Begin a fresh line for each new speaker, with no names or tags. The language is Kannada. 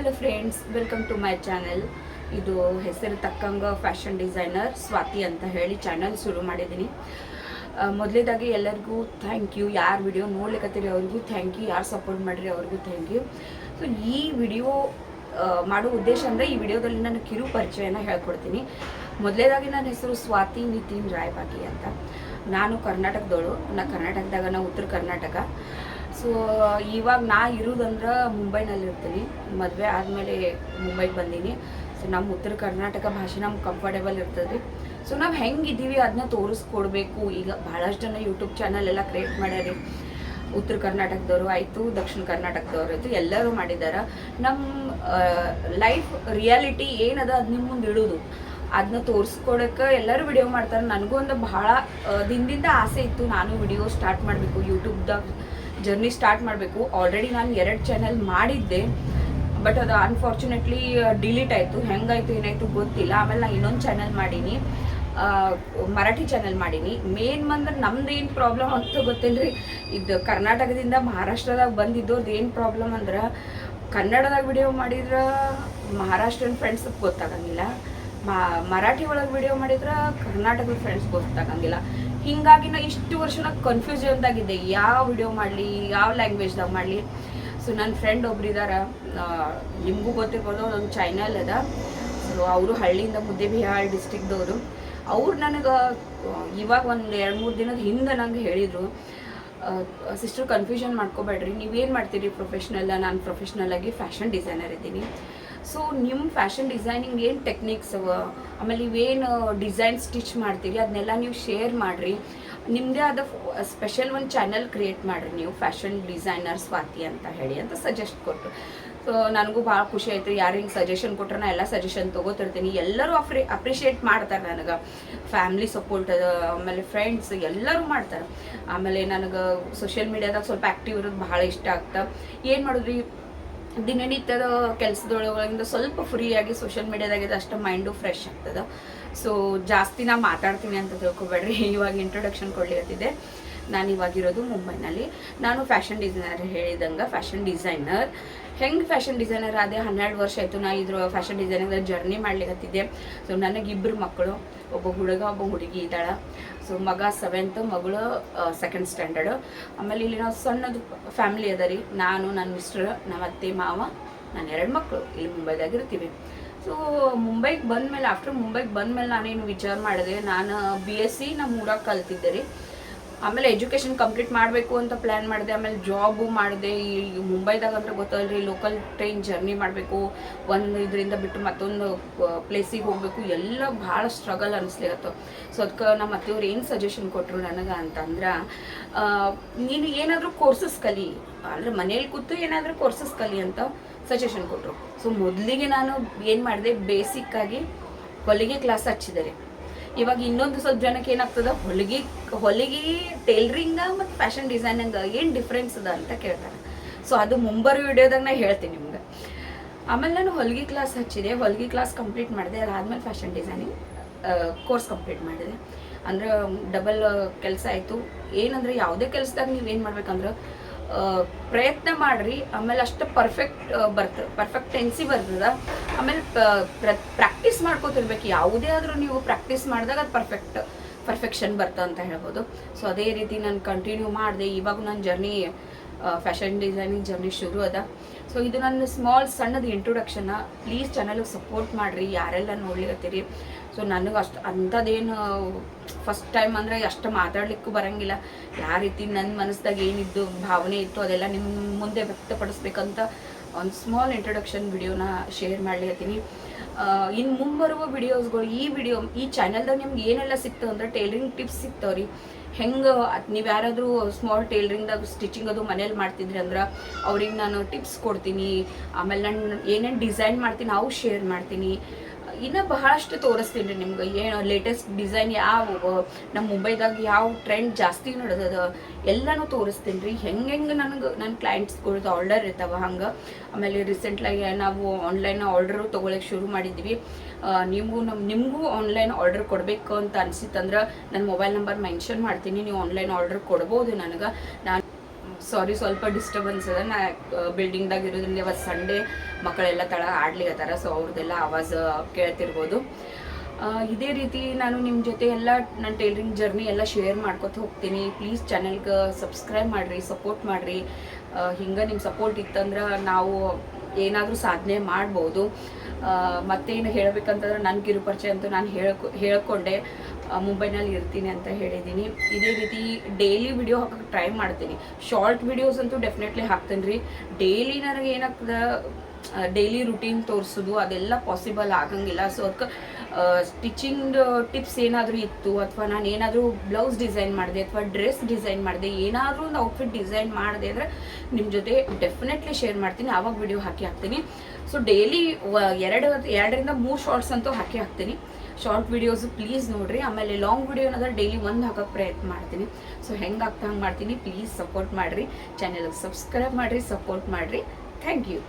Hello friends, welcome to my channel. ಇದು ಹೆಸರು ತಕ್ಕಂಗ ಫ್ಯಾಷನ್ ಡಿಸೈನರ್ ಸ್ವಾತಿ ಅಂತ ಹೇಳಿ ಚಾನಲ್ ಶುರು ಮಾಡಿದ್ದೀನಿ. ಮೊದಲೇದಾಗಿ ಎಲ್ಲರಿಗೂ ಥ್ಯಾಂಕ್ ಯು. ಯಾರು ವಿಡಿಯೋ ನೋಡ್ಲಿಕ್ಕತ್ತೀರಿ ಅವ್ರಿಗೂ ಥ್ಯಾಂಕ್ ಯು, ಯಾರು ಸಪೋರ್ಟ್ ಮಾಡಿರಿ ಅವ್ರಿಗೂ ಥ್ಯಾಂಕ್ ಯು. ಸೊ ಈ ವಿಡಿಯೋ ಮಾಡೋ ಉದ್ದೇಶ ಅಂದರೆ ಈ ವಿಡಿಯೋದಲ್ಲಿ ನಾನು ಕಿರು ಪರಿಚಯನ ಹೇಳ್ಕೊಡ್ತೀನಿ. ಮೊದಲೇದಾಗಿ ನನ್ನ ಹೆಸರು ಸ್ವಾತಿ ನಿತಿನ್ ರಾಯಬಾಗಿ ಅಂತ. ನಾನು ಕರ್ನಾಟಕದವಳು. ಕರ್ನಾಟಕದಾಗ ನಾವು ಉತ್ತರ ಕರ್ನಾಟಕ. ಸೊ ಇವಾಗ ನಾ ಇರೋದಂದ್ರೆ ಮುಂಬೈನಲ್ಲಿ ಇರ್ತೀನಿ. ಮದುವೆ ಆದಮೇಲೆ ಮುಂಬೈಗೆ ಬಂದೀನಿ. ಸೊ ನಮ್ಮ ಉತ್ತರ ಕರ್ನಾಟಕ ಭಾಷೆ ನಮ್ಗೆ ಕಂಫರ್ಟೇಬಲ್ ಇರ್ತದೆ. ಸೊ ನಾವು ಹೆಂಗಿದ್ದೀವಿ ಅದನ್ನ ತೋರಿಸ್ಕೊಡ್ಬೇಕು. ಈಗ ಭಾಳಷ್ಟು ಜನ ಯೂಟ್ಯೂಬ್ ಚಾನಲ್ ಎಲ್ಲ ಕ್ರಿಯೇಟ್ ಮಾಡ್ಯಾರಿ. ಉತ್ತರ ಕರ್ನಾಟಕದವರು ಆಯಿತು, ದಕ್ಷಿಣ ಕರ್ನಾಟಕದವ್ರು ಆಯಿತು, ಎಲ್ಲರೂ ಮಾಡಿದ್ದಾರೆ. ನಮ್ಮ ಲೈಫ್ ರಿಯಾಲಿಟಿ ಏನದ ಅದು ನಿಮ್ಮ ಮುಂದೆ ಇಡೋದು, ಅದನ್ನ ತೋರಿಸ್ಕೊಡಕ್ಕೆ ಎಲ್ಲರೂ ವಿಡಿಯೋ ಮಾಡ್ತಾರೆ. ನನಗೂ ಒಂದು ಭಾಳ ದಿನದಿಂದ ಆಸೆ ಇತ್ತು, ನಾನು ವಿಡಿಯೋ ಸ್ಟಾರ್ಟ್ ಮಾಡಬೇಕು, ಯೂಟ್ಯೂಬ್ದಾಗ ಜರ್ನಿ ಸ್ಟಾರ್ಟ್ ಮಾಡಬೇಕು. ಆಲ್ರೆಡಿ ನಾನು 2 ಚಾನಲ್ ಮಾಡಿದ್ದೆ, ಬಟ್ ಅದು ಅನ್ಫಾರ್ಚುನೇಟ್ಲಿ ಡಿಲೀಟ್ ಆಯಿತು. ಹೆಂಗಾಯಿತು ಏನಾಯಿತು ಗೊತ್ತಿಲ್ಲ. ಆಮೇಲೆ ನಾನು ಇನ್ನೊಂದು ಚಾನಲ್ ಮಾಡೀನಿ, ಮರಾಠಿ ಚಾನಲ್ ಮಾಡೀನಿ. ಮೇನ್ ಬಂದ್ರೆ ನಮ್ದು ಏನು ಪ್ರಾಬ್ಲಮ್ ಅಂತ ಗೊತ್ತಿಲ್ಲ ರೀ. ಇದು ಕರ್ನಾಟಕದಿಂದ ಮಹಾರಾಷ್ಟ್ರದಾಗ ಬಂದಿದ್ದೋದು ಏನು ಪ್ರಾಬ್ಲಮ್ ಅಂದ್ರೆ, ಕನ್ನಡದಾಗ ವಿಡಿಯೋ ಮಾಡಿದ್ರೆ ಮಹಾರಾಷ್ಟ್ರನ ಫ್ರೆಂಡ್ಸಿಗೆ ಗೊತ್ತಾಗಂಗಿಲ್ಲ, ಮರಾಠಿ ಒಳಗೆ ವಿಡಿಯೋ ಮಾಡಿದ್ರೆ ಕರ್ನಾಟಕದ ಫ್ರೆಂಡ್ಸ್ ಗೊತ್ತಾಗಂಗಿಲ್ಲ. ಹೀಗಾಗಿ ನಾ ಇಷ್ಟು ವರ್ಷ ಕನ್ಫ್ಯೂಷನ್ದಾಗಿದ್ದೆ, ಯಾವ ವಿಡಿಯೋ ಮಾಡಲಿ, ಯಾವ ಲ್ಯಾಂಗ್ವೇಜ್ದಾಗ ಮಾಡಲಿ. ಸೊ ನನ್ನ ಫ್ರೆಂಡ್ ಒಬ್ರಿದಾರ, ನಿಮಗೂ ಗೊತ್ತಿರ್ಬೋದು, ಒಂದು ಚಾನಲ್ ಅದ. ಸೊ ಅವರು ಹಳ್ಳಿಯಿಂದ ಮುದ್ದೇಬಿಹಾಳ್ ಡಿಸ್ಟಿಕ್ದವರು. ಅವ್ರು ನನಗೆ ಇವಾಗ ಒಂದು 2-3 ದಿನದ ಹಿಂದೆ ನಂಗೆ ಹೇಳಿದರು, ಸಿಸ್ಟರ್ ಕನ್ಫ್ಯೂಷನ್ ಮಾಡ್ಕೋಬೇಡ್ರಿ, ನೀವೇನು ಮಾಡ್ತೀರಿ ಪ್ರೊಫೆಷ್ನಲ್ಲ. ನಾನು ಪ್ರೊಫೆಷ್ನಲಾಗಿ ಫ್ಯಾಷನ್ ಡಿಸೈನರ್ ಇದ್ದೀನಿ. ಸೊ ನಿಮ್ಮ ಫ್ಯಾಷನ್ ಡಿಸೈನಿಂಗ್ ಏನು ಟೆಕ್ನಿಕ್ಸ್ ಅವ, ಆಮೇಲೆ ನೀವೇನು ಡಿಸೈನ್ ಸ್ಟಿಚ್ ಮಾಡ್ತೀರಿ ಅದನ್ನೆಲ್ಲ ನೀವು ಶೇರ್ ಮಾಡಿರಿ. ನಿಮ್ಮದೇ ಆದ ಸ್ಪೆಷಲ್ ಒಂದು ಚಾನಲ್ ಕ್ರಿಯೇಟ್ ಮಾಡಿರಿ ನೀವು, ಫ್ಯಾಷನ್ ಡಿಸೈನರ್ ಸ್ವಾತಿ ಅಂತ ಹೇಳಿ ಅಂತ ಸಜೆಸ್ಟ್ ಕೊಟ್ಟರು. ಸೊ ನನಗೂ ಭಾಳ ಖುಷಿ ಆಯಿತು. ಯಾರು ಹಿಂಗೆ ಸಜೆಷನ್ ಕೊಟ್ಟರೆ ನಾ ಎಲ್ಲ ಸಜೆಷನ್ ತೊಗೋತಿರ್ತೀನಿ. ಎಲ್ಲರೂ ಅಪ್ರಿಷಿಯೇಟ್ ಮಾಡ್ತಾರೆ ನನಗೆ. ಫ್ಯಾಮ್ಲಿ ಸಪೋರ್ಟ್ ಅದ, ಆಮೇಲೆ ಫ್ರೆಂಡ್ಸ್ ಎಲ್ಲರೂ ಮಾಡ್ತಾರೆ. ಆಮೇಲೆ ನನಗೆ ಸೋಷಿಯಲ್ ಮೀಡಿಯಾದಾಗ ಸ್ವಲ್ಪ ಆ್ಯಕ್ಟಿವ್ ಇರೋದು ಭಾಳ ಇಷ್ಟ ಆಗ್ತಾ. ಏನು ಮಾಡಿದ್ರಿ, ದಿನನಿತ್ಯದ ಕೆಲಸದೊಳಗಿಂದ ಸ್ವಲ್ಪ ಫ್ರೀಯಾಗಿ ಸೋಷಿಯಲ್ ಮೀಡಿಯಾದಾಗಿದೆ ಅಷ್ಟು ಮೈಂಡು ಫ್ರೆಶ್ ಆಗ್ತದೆ. ಸೊ ಜಾಸ್ತಿ ನಾ ಮಾತಾಡ್ತೀನಿ ಅಂತ ತಿಳ್ಕೊಬೇಡ್ರಿ. ಇವಾಗ ಇಂಟ್ರೊಡಕ್ಷನ್ ಕೊಡ್ಲಿತ್ತಿದ್ದೆ. ನಾನು ಇವಾಗಿರೋದು ಮುಂಬೈನಲ್ಲಿ. ನಾನು ಫ್ಯಾಷನ್ ಡಿಸೈನರ್ ಹೇಳಿದಂಗೆ ಫ್ಯಾಷನ್ ಡಿಸೈನರ್. ಹೆಂಗೆ ಫ್ಯಾಷನ್ ಡಿಸೈನರ್ ಆದೆ, 12 ವರ್ಷ ಆಯಿತು ನಾ ಇದ್ರ ಫ್ಯಾಷನ್ ಡಿಸೈನರ್ ಜರ್ನಿ ಮಾಡ್ಲಿಕ್ಕತ್ತಿದ್ದೆ. ಸೊ ನನಗಿಬ್ಬರು ಮಕ್ಕಳು, ಒಬ್ಬ ಹುಡುಗ ಒಬ್ಬ ಹುಡುಗಿ ಇದ್ದಾಳೆ. ಸೊ ಮಗ 7th, ಮಗಳು 2nd ಸ್ಟ್ಯಾಂಡರ್ಡು. ಆಮೇಲೆ ಇಲ್ಲಿ ನಾವು ಸಣ್ಣದು ಫ್ಯಾಮಿಲಿ ಅದ ರೀ. ನಾನು, ನನ್ನ ಮಿಸ್ಟರ್, ನಮ್ಮ ಅತ್ತೆ ಮಾವ, ನನ್ನ 2 ಮಕ್ಕಳು ಇಲ್ಲಿ ಮುಂಬೈದಾಗಿರ್ತೀವಿ. ಸೊ ಮುಂಬೈಗೆ ಬಂದಮೇಲೆ, ಆಫ್ಟರ್ ಮುಂಬೈಗೆ ಬಂದಮೇಲೆ ನಾನೇನು ವಿಚಾರ ಮಾಡಿದೆ, ನಾನು BSc ನಮ್ಮ ಊರಾಗ ಕಲ್ತಿದ್ದೆ ರೀ. ಆಮೇಲೆ ಎಜುಕೇಷನ್ ಕಂಪ್ಲೀಟ್ ಮಾಡಬೇಕು ಅಂತ ಪ್ಲ್ಯಾನ್ ಮಾಡಿದೆ. ಆಮೇಲೆ ಜಾಬು ಮಾಡಿದೆ. ಈ ಮುಂಬೈದಾಗ ಅಂದ್ರೆ ಗೊತ್ತಲ್ರಿ, ಲೋಕಲ್ ಟ್ರೈನ್ ಜರ್ನಿ ಮಾಡಬೇಕು, ಒಂದು ಇದರಿಂದ ಬಿಟ್ಟು ಮತ್ತೊಂದು ಪ್ಲೇಸಿಗೆ ಹೋಗಬೇಕು, ಎಲ್ಲ ಭಾಳ ಸ್ಟ್ರಗಲ್ ಅನಿಸ್ಲಿಗತ್ತು. ಸೊ ಅದಕ್ಕೆ ನಮ್ಮ ಅತ್ತೆಯವ್ರು ಏನು ಸಜೆಷನ್ ಕೊಟ್ಟರು ನನಗೆ ಅಂತಂದ್ರೆ, ನೀನು ಏನಾದರೂ ಕೋರ್ಸಸ್ ಕಲಿ, ಅಂದರೆ ಮನೇಲಿ ಕೂತು ಏನಾದರೂ ಕೋರ್ಸಸ್ ಕಲಿ ಅಂತ ಸಜೆಷನ್ ಕೊಟ್ಟರು. ಸೊ ಮೊದಲಿಗೆ ನಾನು ಏನು ಮಾಡಿದೆ, ಬೇಸಿಕ್ಕಾಗಿ ಹೊಲಿಗೆ ಕ್ಲಾಸ್ ಹಚ್ಚಿದೆ ರೀ. ಇವಾಗ ಇನ್ನೊಂದು ಸ್ವಲ್ಪ ಜನಕ್ಕೆ ಏನಾಗ್ತದೆ, ಹೊಲಿಗೆ ಟೇಲರಿಂಗ ಮತ್ತು ಫ್ಯಾಷನ್ ಡಿಸೈನಿಂಗ್ ಏನು ಡಿಫ್ರೆನ್ಸ್ ಅದ ಅಂತ ಕೇಳ್ತಾರೆ. ಸೊ ಅದು ಮುಂಬರೋ ವಿಡಿಯೋದಾಗ ನಾ ಹೇಳ್ತೀನಿ ನಿಮ್ಗೆ. ಆಮೇಲೆ ನಾನು ಹೊಲಿಗೆ ಕ್ಲಾಸ್ ಹಚ್ಚಿದೆ, ಹೊಲಿಗೆ ಕ್ಲಾಸ್ ಕಂಪ್ಲೀಟ್ ಮಾಡಿದೆ. ಅದಾದಮೇಲೆ ಫ್ಯಾಷನ್ ಡಿಸೈನಿಂಗ್ ಕೋರ್ಸ್ ಕಂಪ್ಲೀಟ್ ಮಾಡಿದೆ. ಅಂದ್ರೆ ಡಬಲ್ ಕೆಲಸ ಆಯಿತು. ಏನಂದರೆ ಯಾವುದೇ ಕೆಲಸದಾಗ ನೀವೇನು ಮಾಡ್ಬೇಕಂದ್ರೆ ಪ್ರಯತ್ನ ಮಾಡಿರಿ. ಆಮೇಲೆ ಅಷ್ಟು ಪರ್ಫೆಕ್ಟೆನ್ಸಿ ಬರ್ತದ. ಆಮೇಲೆ ಪ್ರಾಕ್ಟೀಸ್ ಮಾಡ್ಕೋತಿರ್ಬೇಕು. ಯಾವುದೇ ಆದರೂ ನೀವು ಪ್ರಾಕ್ಟೀಸ್ ಮಾಡಿದಾಗ ಅದು ಪರ್ಫೆಕ್ಷನ್ ಬರ್ತದೆ ಅಂತ ಹೇಳ್ಬೋದು. ಸೊ ಅದೇ ರೀತಿ ನಾನು ಕಂಟಿನ್ಯೂ ಮಾಡಿದೆ. ಇವಾಗ ನನ್ನ ಜರ್ನಿ, ಫ್ಯಾಷನ್ ಡಿಸೈನಿಂಗ್ ಜರ್ನಿ ಶುರು ಅದ. ಸೊ ಇದು ನನ್ನ ಸಣ್ಣದು ಇಂಟ್ರೊಡಕ್ಷನ್ನ. ಪ್ಲೀಸ್ ಚಾನಲ್ಗೆ ಸಪೋರ್ಟ್ ಮಾಡಿರಿ ಯಾರೆಲ್ಲ ನೋಡ್ಲಿಕತ್ತೀರಿ. ಸೊ ನನಗೆ ಅಂಥದ್ದೇನು ಫಸ್ಟ್ ಟೈಮ್ ಅಂದರೆ ಅಷ್ಟು ಮಾತಾಡ್ಲಿಕ್ಕೂ ಬರೋಂಗಿಲ್ಲ. ಯಾವ ರೀತಿ ನನ್ನ ಮನಸ್ಸಿದಾಗ ಏನಿದ್ದು ಭಾವನೆ ಇತ್ತು ಅದೆಲ್ಲ ನಿಮ್ಮ ಮುಂದೆ ವ್ಯಕ್ತಪಡಿಸ್ಬೇಕಂತ ಒಂದು ಸ್ಮಾಲ್ ಇಂಟ್ರೊಡಕ್ಷನ್ ವಿಡಿಯೋನ ಶೇರ್ ಮಾಡ್ಲಿಕತ್ತೀನಿ. ಇನ್ನು ಮುಂಬರುವ ವಿಡಿಯೋಸ್ಗಳು, ಈ ಚಾನಲ್ದಾಗ ನಿಮ್ಗೆ ಏನೆಲ್ಲ ಸಿಗ್ತವೆ ಅಂದರೆ ಟೇಲರಿಂಗ್ ಟಿಪ್ಸ್ ಸಿಗ್ತಾವೆ ರೀ. ಹೆಂಗೆ ನೀವು ಯಾರಾದರೂ ಸ್ಮಾಲ್ ಟೇಲರಿಂಗ್ದಾಗ ಸ್ಟಿಚಿಂಗ್ ಅದು ಮನೇಲಿ ಮಾಡ್ತಿದ್ರಿ ಅಂದ್ರೆ ಅವ್ರಿಗೆ ನಾನು ಟಿಪ್ಸ್ ಕೊಡ್ತೀನಿ. ಆಮೇಲೆ ನಾನು ಏನೇನು ಡಿಸೈನ್ ಮಾಡ್ತೀನಿ ಅವು ಶೇರ್ ಮಾಡ್ತೀನಿ. ಇನ್ನೂ ಬಹಳಷ್ಟು ತೋರಿಸ್ತೀನಿ ರೀ ನಿಮ್ಗೆ. ಏನು ಲೇಟೆಸ್ಟ್ ಡಿಸೈನ್, ಯಾವ ನಮ್ಮ ಮುಂಬೈದಾಗ ಯಾವ ಟ್ರೆಂಡ್ ಜಾಸ್ತಿ ನಡೆದದ ಎಲ್ಲನೂ ತೋರಿಸ್ತೀನಿ ರೀ. ಹೆಂಗೆ ನನ್ನ ಕ್ಲೈಂಟ್ಸ್ಗಳ್ದು ಆರ್ಡರ್ ಇರ್ತಾವೆ ಹಂಗೆ. ಆಮೇಲೆ ರೀಸೆಂಟ್ಲಾಗಿ ನಾವು ಆನ್ಲೈನ್ ಆರ್ಡರು ತೊಗೊಳಕ್ಕೆ ಶುರು ಮಾಡಿದ್ವಿ. ನಿಮಗೂ ಆನ್ಲೈನ್ ಆರ್ಡರ್ ಕೊಡಬೇಕು ಅಂತ ಅನಿಸಿತ್ತಂದ್ರೆ ನನ್ನ ಮೊಬೈಲ್ ನಂಬರ್ ಮೆನ್ಷನ್ ಮಾಡ್ತೀನಿ. ನೀವು ಆನ್ಲೈನ್ ಆರ್ಡರ್ ಕೊಡ್ಬೋದು ನನಗೆ. ನಾನು ಸಾರಿ ಸ್ವಲ್ಪ ಡಿಸ್ಟರ್ಬೆನ್ಸ್ ಅದ. ನಾ ಬಿಲ್ಡಿಂಗ್ದಾಗ ಇರೋದ್ರಿಂದ ಇವತ್ತು ಸಂಡೇ ಮಕ್ಕಳೆಲ್ಲ ತಳ ಆಡ್ಲಿಕತ್ತಾರ, ಸೊ ಅವ್ರದ್ದೆಲ್ಲ ಆವಾಜ್ ಕೇಳ್ತಿರ್ಬೋದು. ಇದೇ ರೀತಿ ನಾನು ನಿಮ್ಮ ಜೊತೆ ಎಲ್ಲ ನನ್ನ ಟೈಲರಿಂಗ್ ಜರ್ನಿ ಎಲ್ಲ ಶೇರ್ ಮಾಡ್ಕೊತ ಹೋಗ್ತೀನಿ. ಪ್ಲೀಸ್ ಚಾನಲ್ಗೆ ಸಬ್ಸ್ಕ್ರೈಬ್ ಮಾಡಿರಿ, ಸಪೋರ್ಟ್ ಮಾಡಿರಿ. ಹಿಂಗೆ ನಿಮ್ಮ ಸಪೋರ್ಟ್ ಇತ್ತಂದ್ರೆ ನಾವು ಏನಾದರೂ ಸಾಧನೆ ಮಾಡ್ಬೋದು. ಮತ್ತೇನು ಹೇಳಬೇಕಂತಂದ್ರೆ ನನ್ನ ಕಿರುಪರಿಚಯ ಅಂತೂ ನಾನು ಹೇಳ್ಕೊಂಡೆ, ಮುಂಬೈನಲ್ಲಿ ಇರ್ತೀನಿ ಅಂತ ಹೇಳಿದ್ದೀನಿ. ಇದೇ ರೀತಿ ಡೈಲಿ ವಿಡಿಯೋ ಹಾಕೋಕ್ಕೆ ಟ್ರೈ ಮಾಡ್ತೀನಿ. ಶಾರ್ಟ್ ವಿಡಿಯೋಸ್ ಅಂತೂ ಡೆಫಿನೆಟ್ಲಿ ಹಾಕ್ತೀನಿ ರೀ. ಡೈಲಿ ನನಗೆ ಏನಾಗ್ತದೆ, ಡೈಲಿ ರುಟೀನ್ ತೋರಿಸೋದು ಅದೆಲ್ಲ ಪಾಸಿಬಲ್ ಆಗಂಗಿಲ್ಲ. ಸೊ ಅದಕ್ಕೆ ಸ್ಟಿಚಿಂಗ್ ಟಿಪ್ಸ್ ಏನಾದರೂ ಇತ್ತು, ಅಥವಾ ನಾನು ಏನಾದರೂ ಬ್ಲೌಸ್ ಡಿಸೈನ್ ಮಾಡಿದೆ ಅಥವಾ ಡ್ರೆಸ್ ಡಿಸೈನ್ ಮಾಡಿದೆ, ಏನಾದರೂ ಒಂದು ಔಟ್ಫಿಟ್ ಡಿಸೈನ್ ಮಾಡಿದೆ ಅಂದರೆ ನಿಮ್ಮ ಜೊತೆ ಡೆಫಿನೆಟ್ಲಿ ಶೇರ್ ಮಾಡ್ತೀನಿ, ಆವಾಗ ವಿಡಿಯೋ ಹಾಕ್ತೀನಿ. ಸೊ ಡೈಲಿ 2ರಿಂದ 3 ಶಾರ್ಟ್ಸ್ ಅಂತೂ ಹಾಕ್ತೀನಿ. ಶಾರ್ಟ್ ವಿಡಿಯೋಸು ಪ್ಲೀಸ್ ನೋಡಿರಿ. ಆಮೇಲೆ ಲಾಂಗ್ ವಿಡಿಯೋ ಏನಾದ್ರೆ ಡೈಲಿ 1 ಹಾಕೋಕ್ಕೆ ಪ್ರಯತ್ನ ಮಾಡ್ತೀನಿ. ಸೊ ಹೆಂಗೆ ಆಗ್ತಾ ಹಂಗೆ ಮಾಡ್ತೀನಿ. ಪ್ಲೀಸ್ ಸಪೋರ್ಟ್ ಮಾಡಿರಿ, ಚಾನಲ್ಗೆ ಸಬ್ಸ್ಕ್ರೈಬ್ ಮಾಡಿರಿ, ಸಪೋರ್ಟ್ ಮಾಡಿರಿ. Thank you.